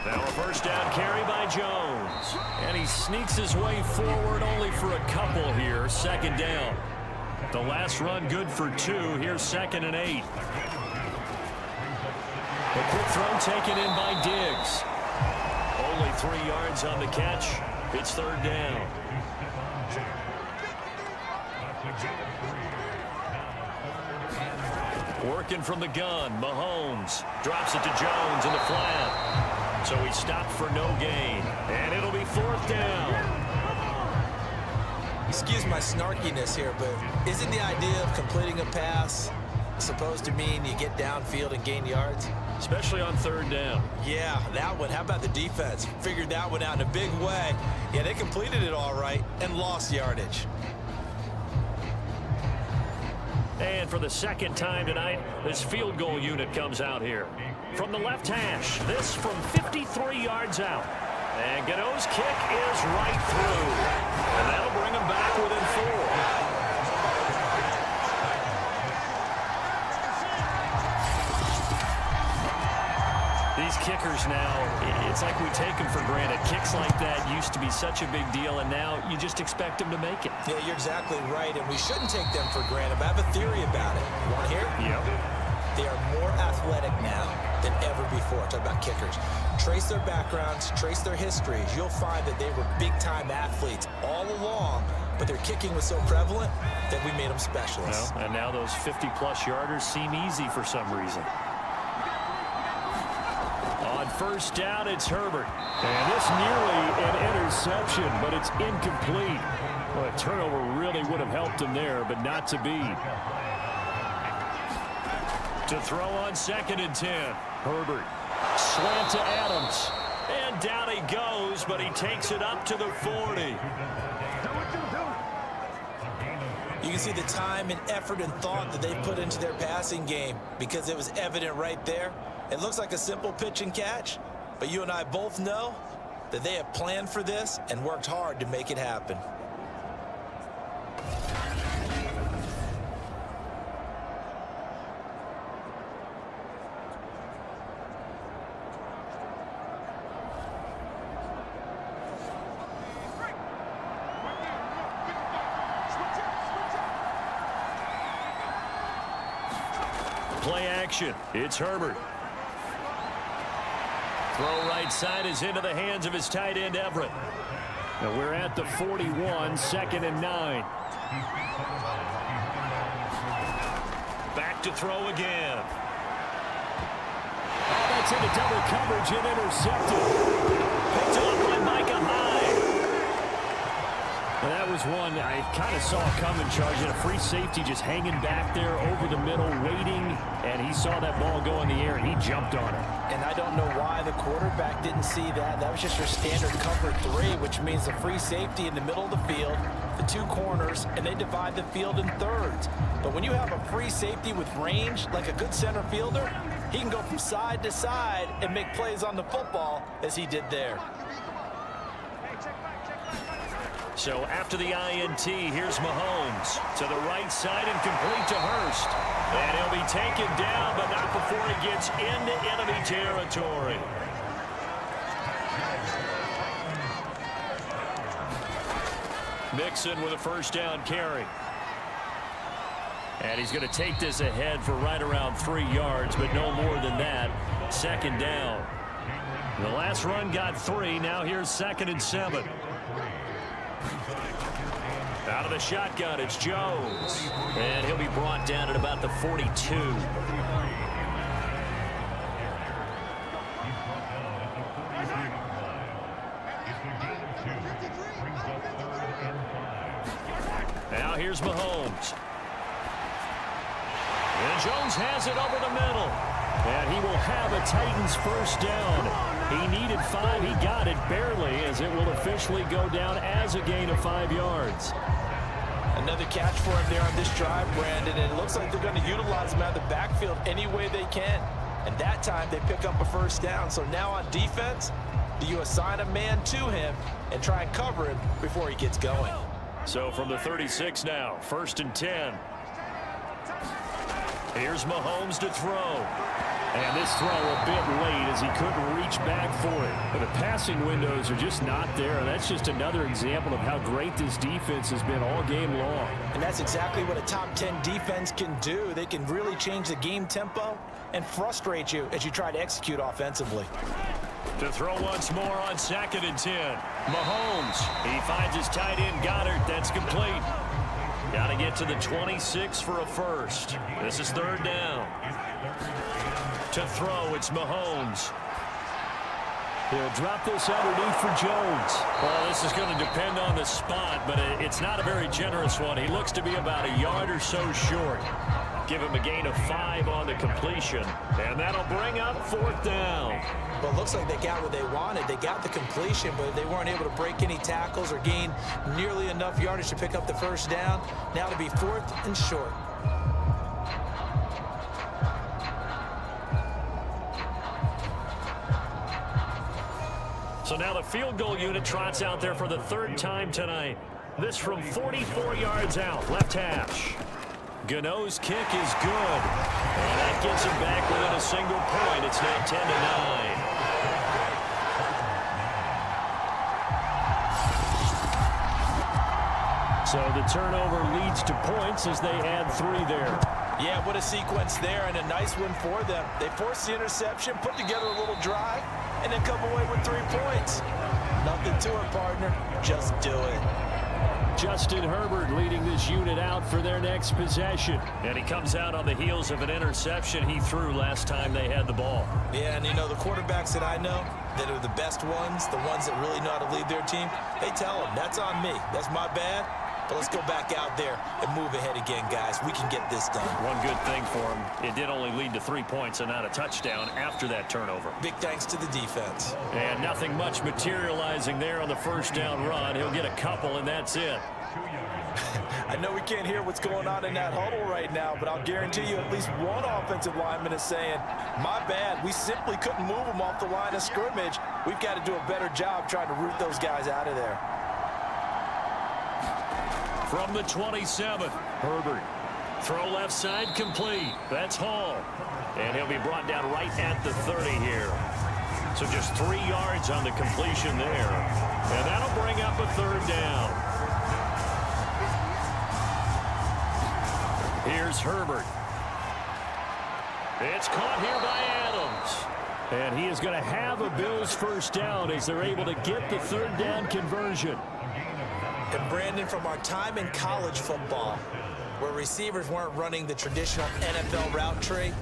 Now a first down carry by Jones, and he sneaks his way forward only for a couple here. 2nd down. The last run good for 2. Here's 2nd and 8. A quick throw taken in by Diggs. Only 3 yards on the catch. It's 3rd down. Working from the gun, Mahomes drops it to Jones in the flat. So he stopped for no gain, and it'll be 4th down. Excuse my snarkiness here, but isn't the idea of completing a pass supposed to mean you get downfield and gain yards? Especially on 3rd down. Yeah, that one. How about the defense? Figured that one out in a big way. Yeah, they completed it all right and lost yardage. And for the 2nd time tonight, this field goal unit comes out here. From the left hash, this from 53 yards out. And Godot's kick is right through. And that'll bring him back within 4. These kickers now, it's like we take them for granted. Kicks like that used to be such a big deal, and now you just expect them to make it. Yeah, you're exactly right, and we shouldn't take them for granted, but I have a theory about it. You want to hear? Yep. They are more athletic now than ever before. Talk about kickers. Trace their backgrounds, trace their histories. You'll find that they were big-time athletes all along, but their kicking was so prevalent that we made them specialists. Well, and now those 50-plus yarders seem easy for some reason. On 1st down, it's Herbert. And this nearly an interception, but it's incomplete. Well, a turnover really would have helped him there, but not to be. To throw on 2nd and 10. Herbert. Slant to Adams. And down he goes, but he takes it up to the 40. You can see the time and effort and thought that they put into their passing game because it was evident right there. It looks like a simple pitch and catch, but you and I both know that they have planned for this and worked hard to make it happen. Play action. It's Herbert. Throw right side is into the hands of his tight end, Everett. And we're at the 41, 2nd and 9. Back to throw again. Oh, that's into double coverage and intercepted. Picked off by Micah Hyde. And that was one I kind of saw coming, charging a free safety just hanging back there over the middle, waiting, and he saw that ball go in the air, and he jumped on it. And I don't know why the quarterback didn't see that. That was just your standard cover 3, which means the free safety in the middle of the field, the 2 corners, and they divide the field in thirds. But when you have a free safety with range, like a good center fielder, he can go from side to side and make plays on the football as he did there. So after the INT, here's Mahomes to the right side and complete to Hurst. And he'll be taken down, but not before he gets into enemy territory. Mixon with a 1st down carry. And he's going to take this ahead for right around 3 yards, but no more than that. 2nd down. The last run got 3. Now here's 2nd and 7. Out of the shotgun, it's Jones. And he'll be brought down at about the 42. Now here's Mahomes. And Jones has it over the middle. And he will have a Titans 1st down. He needed 5. He got it barely, as it will officially go down as a gain of 5 yards. Another catch for him there on this drive, Brandon, and it looks like they're going to utilize him out of the backfield any way they can. And that time they pick up a 1st down. So now on defense, do you assign a man to him and try and cover him before he gets going? So from the 36 now, 1st and 10. Here's Mahomes to throw. And this throw a bit late as he couldn't reach back for it. But the passing windows are just not there. And that's just another example of how great this defense has been all game long. And that's exactly what a top 10 defense can do. They can really change the game tempo and frustrate you as you try to execute offensively. To throw once more on 2nd and 10. Mahomes, he finds his tight end Goddard. That's complete. Got to get to the 26 for a first. This is third down. To throw, it's Mahomes. He'll drop this underneath for Jones. Well, this is going to depend on the spot, but it's not a very generous one. He looks to be about a yard or so short. Give him a gain of 5 on the completion, and that'll bring up fourth down. Well, it looks like they got what they wanted. They got the completion, but they weren't able to break any tackles or gain nearly enough yardage to pick up the first down. Now to be fourth and short. So now the field goal unit trots out there for the third time tonight. This from 44 yards out, left hash. Gano's kick is good. And that gets him back within a single point. It's now 10-9. So the turnover leads to points as they add 3 there. Yeah, what a sequence there, and a nice one for them. They forced the interception, put together a little drive, and then come away with 3 points. Nothing to it, partner. Just do it. Justin Herbert leading this unit out for their next possession. And he comes out on the heels of an interception he threw last time they had the ball. Yeah, and you know, the quarterbacks that I know that are the best ones, the ones that really know how to lead their team, they tell them, that's on me. That's my bad. But let's go back out there and move ahead again, guys. We can get this done. One good thing for him, it did only lead to 3 points and not a touchdown after that turnover. Big thanks to the defense. And nothing much materializing there on the first down run. He'll get a couple, and that's it. I know we can't hear what's going on in that huddle right now, but I'll guarantee you at least one offensive lineman is saying, my bad, we simply couldn't move them off the line of scrimmage. We've got to do a better job trying to root those guys out of there. From the 27, Herbert. Throw left side complete. That's Hall. And he'll be brought down right at the 30 here. So just 3 yards on the completion there. And that'll bring up a third down. Here's Herbert. It's caught here by Adams. And he is going to have a Bills first down as they're able to get the third down conversion. And Brandon, from our time in college football, where receivers weren't running the traditional NFL route tree,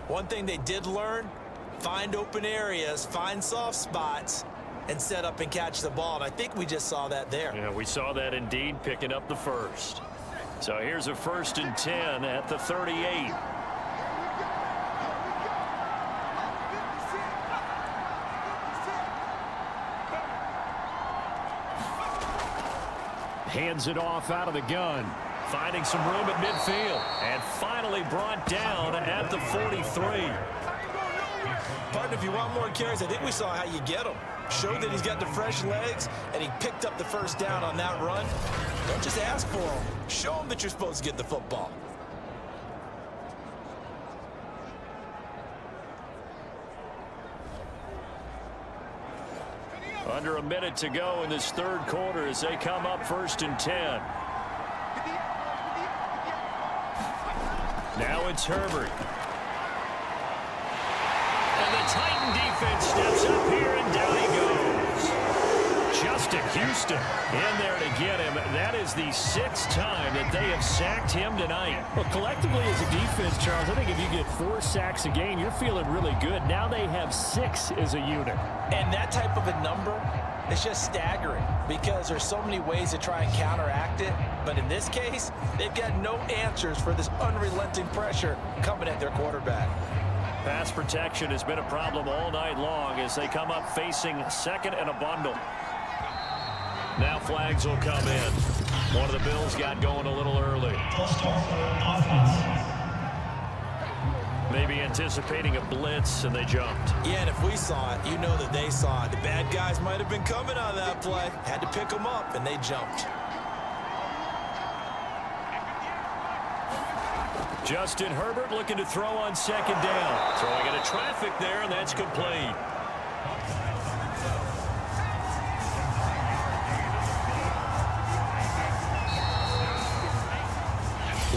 one thing they did learn, find open areas, find soft spots, and set up and catch the ball. And I think we just saw that there. Yeah, we saw that indeed, picking up the first. So here's a 1st and 10 at the 38. Hands it off out of the gun. Finding some room at midfield. And finally brought down at the 43. Partner, if you want more carries, I think we saw how you get them. Showed that he's got the fresh legs, and he picked up the first down on that run. Don't just ask for them. Show them that you're supposed to get the football. Under a minute to go in this third quarter as they come up 1st and 10. Now it's Herbert. And the Titan defense steps up here, and down he goes. Justin Houston in there to get him. That is the 6th time that they have sacked him tonight. Well, collectively as a defense, Charles, I think if you get 4 sacks a game, you're feeling really good. Now they have 6 as a unit. And that type of a number, it's just staggering because there's so many ways to try and counteract it. But in this case, they've got no answers for this unrelenting pressure coming at their quarterback. Pass protection has been a problem all night long as they come up facing 2nd and a bundle. Now flags will come in. One of the Bills got going a little early. Maybe anticipating a blitz, and they jumped. Yeah, and if we saw it, you know that they saw it. The bad guys might have been coming on that play. Had to pick them up, and they jumped. Justin Herbert looking to throw on 2nd down. Throwing into traffic there, and that's complete.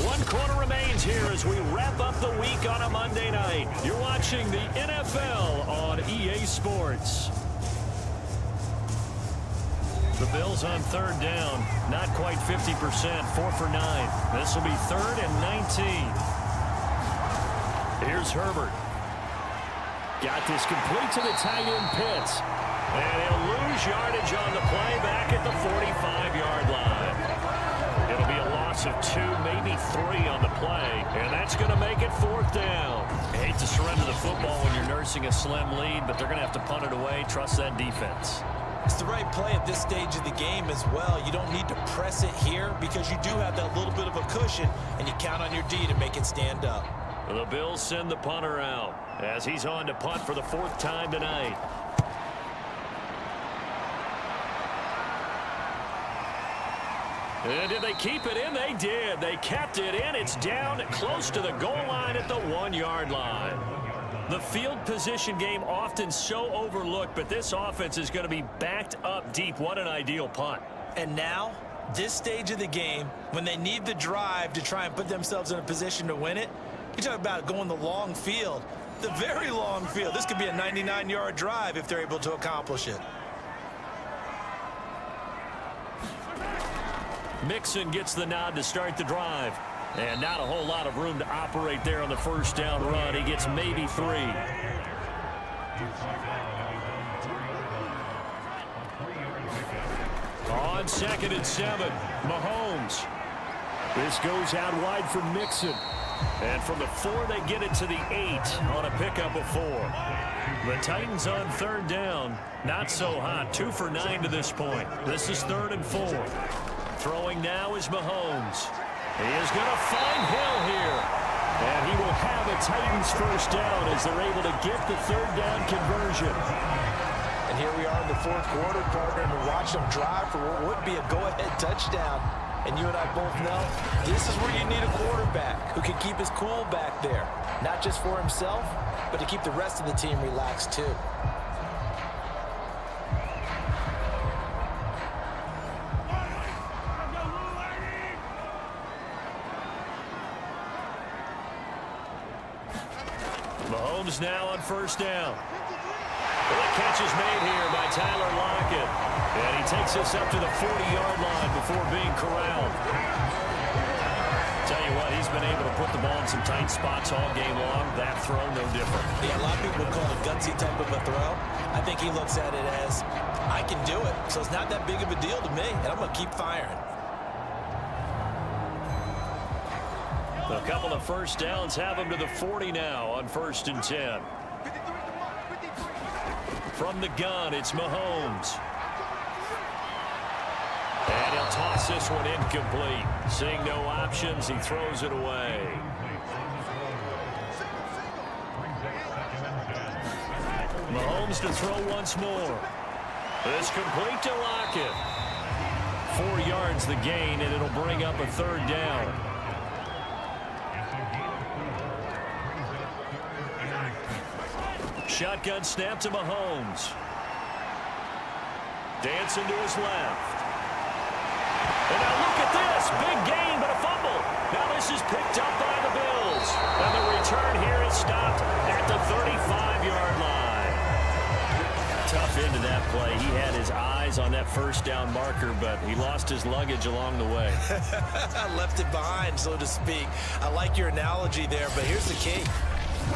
One quarter remains here as we wrap up the week on a Monday night. You're watching the NFL on EA Sports. The Bills on third down, not quite 50%, 4 for 9. This will be 3rd and 19. Here's Herbert. Got this complete to the tight end Pitts. And he'll lose yardage on the play back at the 45-yard line. It'll be a loss of 2, maybe 3 on the play. And that's going to make it 4th down. I hate to surrender the football when you're nursing a slim lead, but they're going to have to punt it away. Trust that defense. It's the right play at this stage of the game as well. You don't need to press it here because you do have that little bit of a cushion, and you count on your D to make it stand up. The Bills send the punter out as he's on to punt for the 4th time tonight. And did they keep it in? They did. They kept it in. It's down close to the goal line at the 1-yard line. The field position game often so overlooked, but this offense is going to be backed up deep. What an ideal punt. And now, this stage of the game, when they need the drive to try and put themselves in a position to win it, you talk about going the long field, the very long field. This could be a 99-yard drive if they're able to accomplish it. Mixon gets the nod to start the drive. And not a whole lot of room to operate there on the 1st down run. He gets maybe 3. On 2nd and 7, Mahomes. This goes out wide for Mixon. And from the 4, they get it to the 8 on a pickup of 4. The Titans on 3rd down. Not so hot. 2 for 9 to this point. This is 3rd and 4. Throwing now is Mahomes. He is going to find Hill here. And he will have a Titans 1st down as they're able to get the 3rd down conversion. And here we are in the 4th quarter, partner, and we're watching them drive for what would be a go-ahead touchdown. And you and I both know this is where you need a quarterback who can keep his cool back there. Not just for himself, but to keep the rest of the team relaxed too. Mahomes now on 1st down. Well, the catch is made here by Tyler Lockett. And he takes us up to the 40-yard line before being corralled. Tell you what, he's been able to put the ball in some tight spots all game long. That throw, no different. Yeah, a lot of people would call it a gutsy type of a throw. I think he looks at it as, I can do it. So it's not that big of a deal to me, and I'm going to keep firing. A couple of 1st downs have him to the 40 now on 1st and 10. From the gun, it's Mahomes. And he'll toss this one incomplete. Seeing no options, he throws it away. Mahomes to throw once more. It's complete to Lockett. 4 yards the gain, and it'll bring up a 3rd down. Shotgun snap to Mahomes. Dancing to his left. And now look at this. Big gain, but a fumble. Now this is picked up by the Bills. And the return here is stopped at the 35-yard line. Tough end to that play. He had his eyes on that 1st down marker, but he lost his luggage along the way. Left it behind, so to speak. I like your analogy there, but here's the key.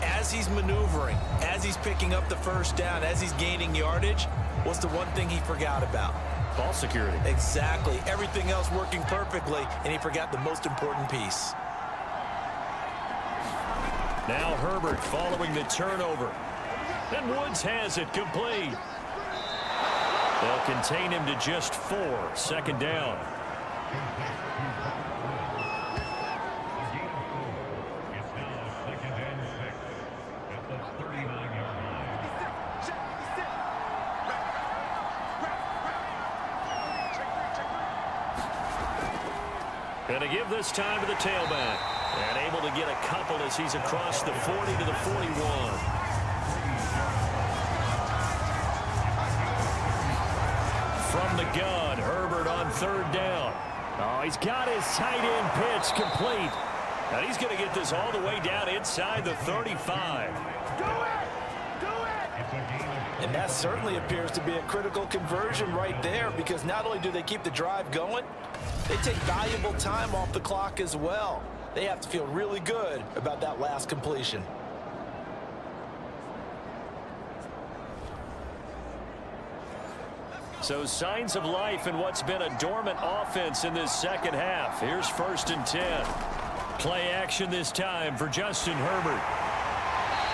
As he's maneuvering, as he's picking up the 1st down, as he's gaining yardage, what's the one thing he forgot about? Ball security. Exactly. Everything else working perfectly, and he forgot the most important piece. Now Herbert following the turnover. And Woods has it complete. They'll contain him to just 4. 2nd down. Going to give this time to the tailback. And able to get a couple as he's across the 40 to the 41. From the gun, Herbert on 3rd down. Oh, he's got his tight end pitch complete. And he's going to get this all the way down inside the 35. And that certainly appears to be a critical conversion right there, because not only do they keep the drive going, they take valuable time off the clock as well. They have to feel really good about that last completion. So signs of life in what's been a dormant offense in this second half. Here's 1st and 10. Play action this time for Justin Herbert.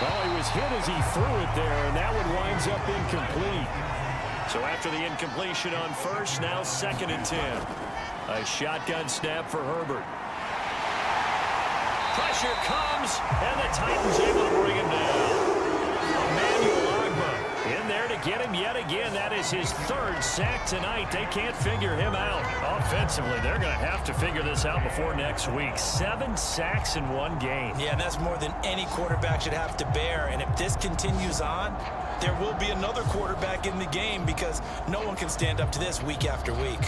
Well, he was hit as he threw it there, and that one winds up incomplete. So after the incompletion on 1st, now 2nd and 10. A shotgun snap for Herbert. Pressure comes, and the Titans able to bring him down. Emmanuel Ogbah in there to get him yet again. That is his 3rd sack tonight. They can't figure him out. Offensively, they're going to have to figure this out before next week. 7 sacks in one game. Yeah, and that's more than any quarterback should have to bear. And if this continues on, there will be another quarterback in the game, because no one can stand up to this week after week.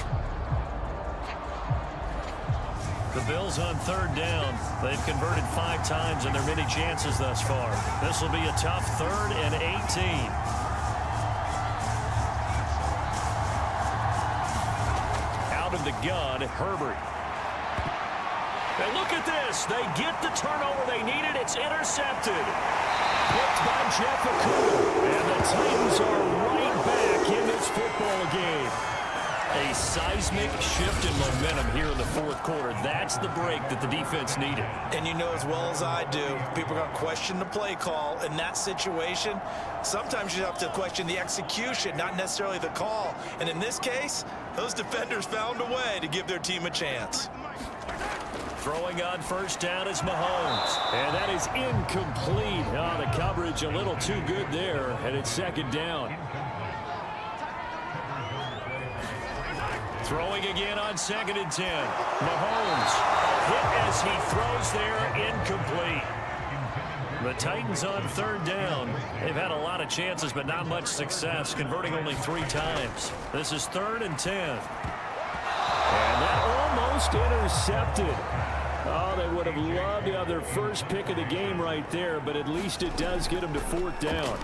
The Bills on 3rd down. They've converted 5 times in their many chances thus far. This will be a tough 3rd and 18. Out of the gun, Herbert. And look at this. They get the turnover they needed. It's intercepted. Picked by Jeff Okudah. And the Titans are right back in this football game. A seismic shift in momentum here in the 4th quarter. That's the break that the defense needed. And you know as well as I do, people are going to question the play call in that situation. Sometimes you have to question the execution, not necessarily the call. And in this case, those defenders found a way to give their team a chance. Throwing on 1st down is Mahomes. And that is incomplete. Oh, the coverage a little too good there, and it's 2nd down. Throwing again on 2nd and 10. Mahomes hit as he throws there, incomplete. The Titans on 3rd down. They've had a lot of chances, but not much success, converting only 3 times. This is 3rd and 10. And that almost intercepted. Oh, they would have loved to have their first pick of the game right there, but at least it does get them to 4th down.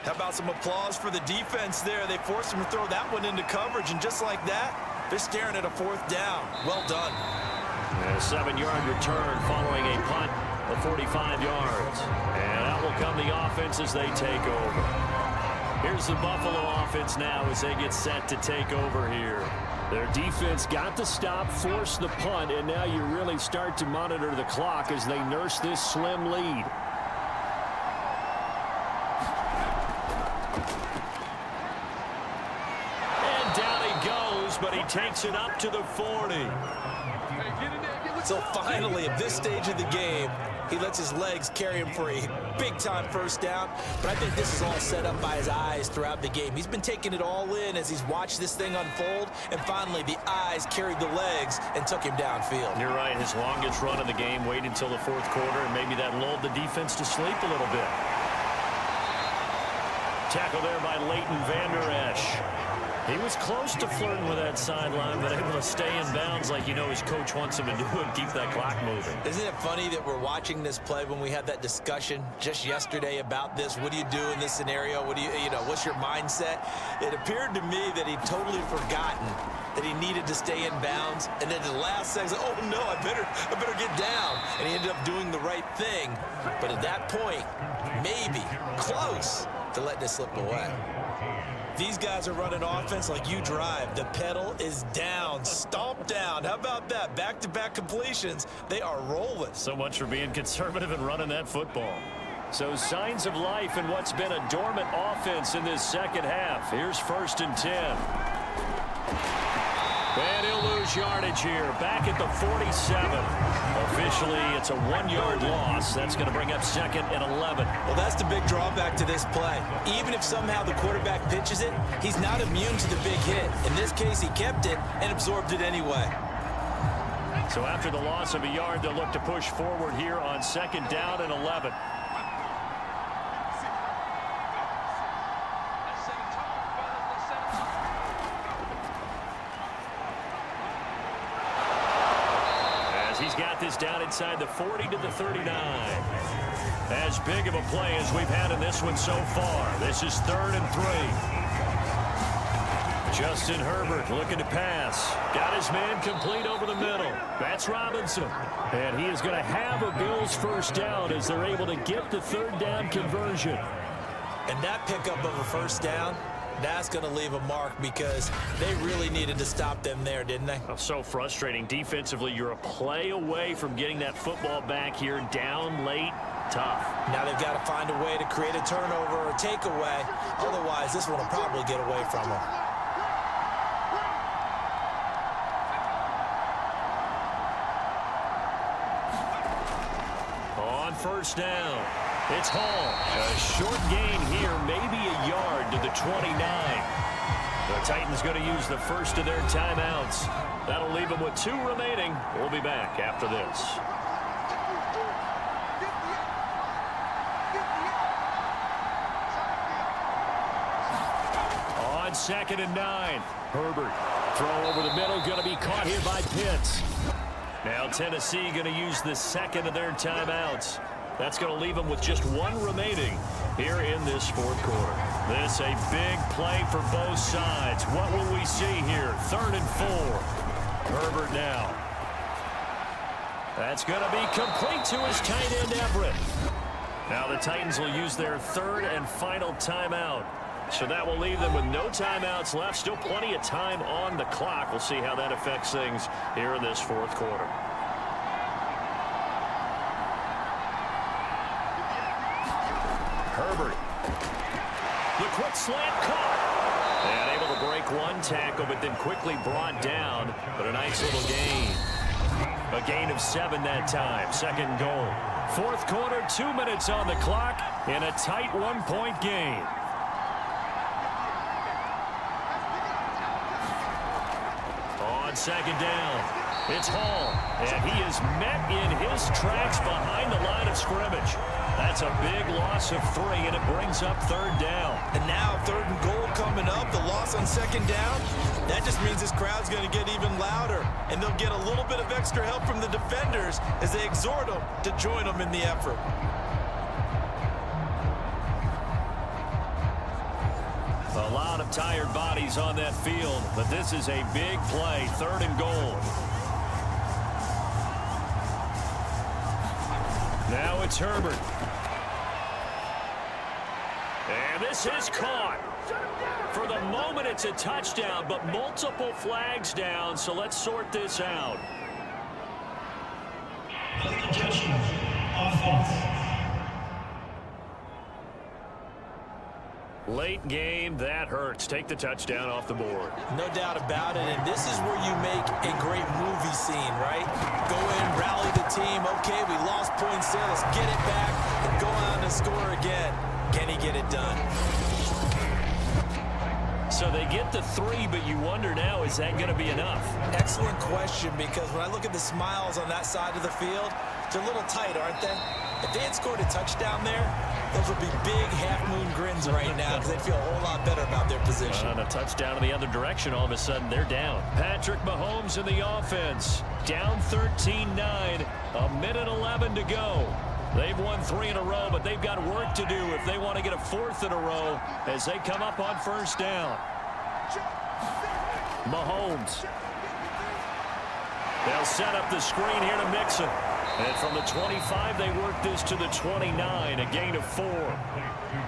How about some applause for the defense there? They forced him to throw that one into coverage, and just like that, they're staring at a 4th down. Well done. And a 7-yard return following a punt of 45 yards. And out will come the offense as they take over. Here's the Buffalo offense now as they get set to take over here. Their defense got the stop, forced the punt, and now you really start to monitor the clock as they nurse this slim lead. But he takes it up to the 40. So finally, at this stage of the game, he lets his legs carry him for a big-time 1st down. But I think this is all set up by his eyes throughout the game. He's been taking it all in as he's watched this thing unfold. And finally, the eyes carried the legs and took him downfield. You're right. His longest run of the game waited until the 4th quarter, and maybe that lulled the defense to sleep a little bit. Tackle there by Leighton Vander Esch. He was close to flirting with that sideline, but able to stay in bounds like you know his coach wants him to do and keep that clock moving. Isn't it funny that we're watching this play when we had that discussion just yesterday about this? What do you do in this scenario? What do you know, what's your mindset? It appeared to me that he'd totally forgotten that he needed to stay in bounds, and then the last second, oh no, I better get down. And he ended up doing the right thing. But at that point, maybe close to letting it slip away. These guys are running offense like you drive. The pedal is down, stomped down. How about that? Back-to-back completions. They are rolling. So much for being conservative and running that football. So signs of life in what's been a dormant offense in this second half. Here's 1st and 10. And he'll lose yardage here. Back at the 47. Officially, it's a 1-yard loss. That's going to bring up 2nd and 11. Well, that's the big drawback to this play. Even if somehow the quarterback pitches it, he's not immune to the big hit. In this case, he kept it and absorbed it anyway. So after the loss of a yard, they'll look to push forward here on 2nd down and 11. got this down inside the 40 to the 39. As big of a play as we've had in this one so far. This is 3rd and 3. Justin Herbert looking to pass. Got his man complete over the middle. That's Robinson. And he is going to have a Bills first down as they're able to get the 3rd down conversion. And that pickup of a first down, that's going to leave a mark because they really needed to stop them there, didn't they? Oh, so frustrating. Defensively, you're a play away from getting that football back here down late. Tough. Now they've got to find a way to create a turnover or takeaway. Otherwise, this one will probably get away from them. On first down, it's Hall. A short gain here, maybe a yard to the 29. The Titans going to use the first of their timeouts. That'll leave them with 2 remaining. We'll be back after this. On 2nd and 9, Herbert. Throw over the middle, going to be caught here by Pitts. Now Tennessee going to use the 2nd of their timeouts. That's going to leave them with just 1 remaining here in this 4th quarter. This a big play for both sides. What will we see here? 3rd and 4. Herbert now. That's going to be complete to his tight end Everett. Now the Titans will use their 3rd and final timeout. So that will leave them with no timeouts left. Still plenty of time on the clock. We'll see how that affects things here in this 4th quarter. Herbert. The quick slant caught. And able to break 1 tackle, but then quickly brought down. But a nice little gain. A gain of 7 that time. 2nd goal. 4th quarter, 2 minutes on the clock, and a tight 1-point game. On 2nd down, it's Hall, and he is met in his tracks behind the line of scrimmage. That's a big loss of 3, and it brings up 3rd down. And now 3rd and goal coming up, the loss on 2nd down. That just means this crowd's going to get even louder, and they'll get a little bit of extra help from the defenders as they exhort them to join them in the effort. A lot of tired bodies on that field, but this is a big play, 3rd and goal. Now it's Herbert. And this is caught. For the moment, it's a touchdown, but multiple flags down, so let's sort this out. Late game, that hurts. Take the touchdown off the board. No doubt about it, and this is where you make a great movie scene, right? Go in, rally the team. Okay, we lost points there. Let's get it back and go on and score again. Can he get it done? So they get the 3, but you wonder now, is that going to be enough? Excellent question, because when I look at the smiles on that side of the field, they're a little tight, aren't they? If they had scored a touchdown there, those would be big half-moon grins right now because they'd feel a whole lot better about their position. On a touchdown in the other direction, all of a sudden they're down. Patrick Mahomes in the offense. Down 13-9, 1:11 to go. They've won 3 in a row, but they've got work to do if they want to get a 4th in a row as they come up on first down. Mahomes. They'll set up the screen here to Mixon. And from the 25, they work this to the 29, a gain of 4.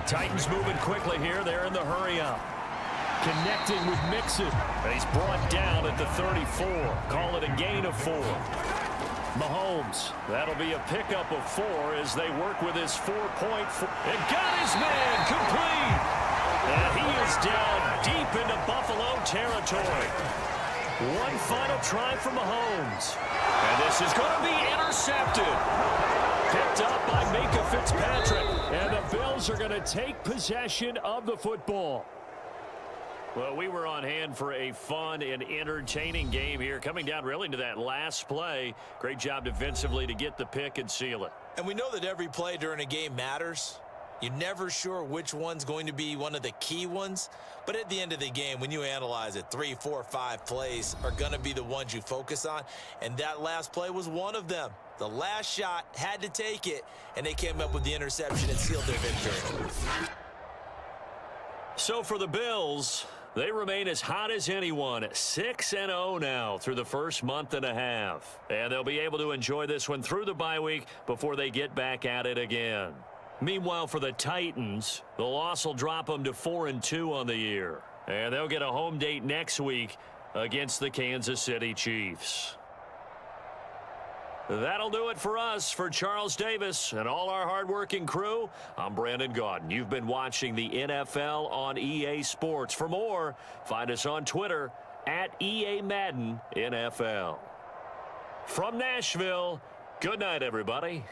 Titans moving quickly here. They're in the hurry-up. Connecting with Mixon. And he's brought down at the 34. Call it a gain of 4. Mahomes, that'll be a pickup of 4 as they work with his 4-point. And got his man complete. And he is down deep into Buffalo territory. One final try for Mahomes. And this is going to be intercepted. Picked up by Minka Fitzpatrick. And the Bills are going to take possession of the football. Well, we were on hand for a fun and entertaining game here. Coming down really to that last play. Great job defensively to get the pick and seal it. And we know that every play during a game matters. You're never sure which one's going to be one of the key ones, but at the end of the game, when you analyze it, 3, 4, 5 plays are going to be the ones you focus on, and that last play was one of them. The last shot had to take it, and they came up with the interception and sealed their victory. So for the Bills, they remain as hot as anyone, 6-0 now through the first month and a half. And they'll be able to enjoy this one through the bye week before they get back at it again. Meanwhile, for the Titans, the loss will drop them to 4-2 on the year. And they'll get a home date next week against the Kansas City Chiefs. That'll do it for us. For Charles Davis and all our hardworking crew, I'm Brandon Gaudin. You've been watching the NFL on EA Sports. For more, find us on Twitter at EA Madden NFL. From Nashville, good night, everybody.